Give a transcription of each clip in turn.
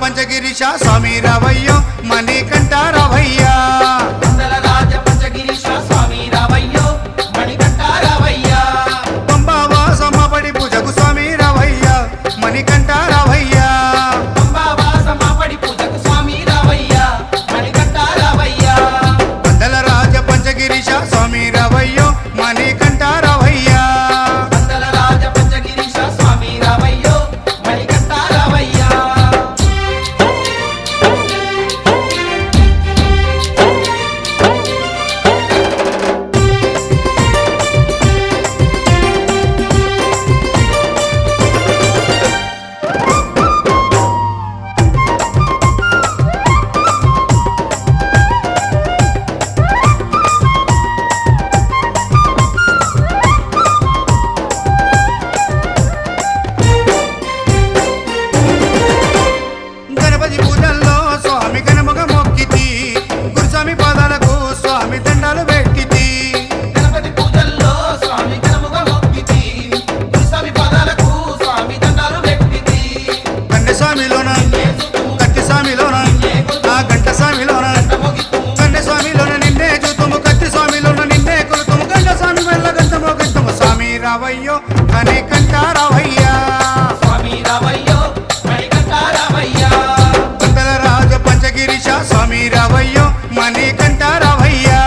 పంచగిరీశ స్వామి రావయ్యో మణికంఠ రావయ్యా రాజ పంచగిరీశ స్వామి రావయ్యో మణికంఠ రావయ్యా పంబావాసమ్మ పడి పూజకు స్వామి రావయ్యా మణికంఠ రావయ్యా పంబావాసమ్మ పడి పూజకు స్వామి రావయ్యా మణికంఠ రావయ్యా పందల రాజ పంచగిరీశ స్వామి రావయ్యో మణికంఠ రావయ్యా రాజ పంచగిరీశ స్వామి రావయ్యో మణికంఠ రావయ్యా గణపతి పూజల్లో స్వామి గణముగ మొక్కితి గురుస్వామి పాదాలకు స్వామి దండాలు పెట్టితి గణపతి పూజల్లో స్వామి గణముగా మొక్కితి గురుస్వామి పాదాలకు స్వామి దండాలు పెట్టితి గండ స్వామిలోన కత్తి స్వామిలోన ఆ గంట స్వామిలోన గండ స్వామిలోన నిన్నే చూతుము కత్తి స్వామిలోన నిన్నే కొలుతుము గండ స్వామి వెళ్ళ గంటమో గంటము స్వామి రావయ్యో మణికంఠ రావయ్యా స్వామి రావయ్యో మణికంఠ రావయ్యా పందల రాజ పంచగిరీశ స్వామి రావయ్యో మణికంఠ రావయ్యా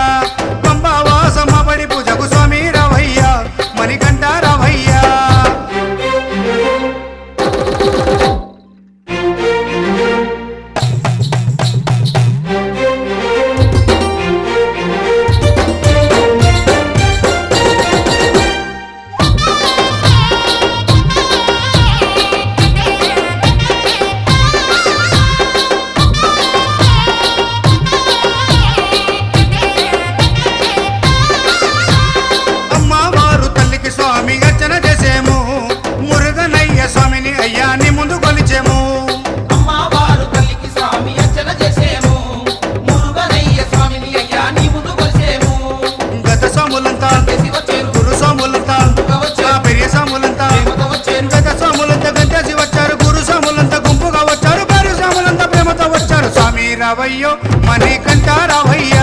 పంబావాసమ్మ పడి పూజకు స్వామి రావయ్యా మణికంఠ రావయ్యా అమ్మవారు తల్లికి స్వామి అర్చన చేసేము మురుగనయ్య స్వామిని అయ్యాని ముందు కొలిచేము అమ్మవారు తల్లికి స్వామి అర్చన చేసేము మురుగనయ్య స్వామిని అయ్యా నీ ముందు కొలిసేము గత స్వాములంతా చేసి వచ్చేరు గురు స్వాములంతా ఆ పెరియ స్వాములంతా ప్రేమతో వచ్చేరు గత స్వాములంతా గంటేసి వచ్చారు గురు స్వాములంతా గుంపుగా వచ్చారు పేరు స్వాములంతా ప్రేమతో వచ్చారు స్వామి రావయ్యో మణికంఠ రావయ్యా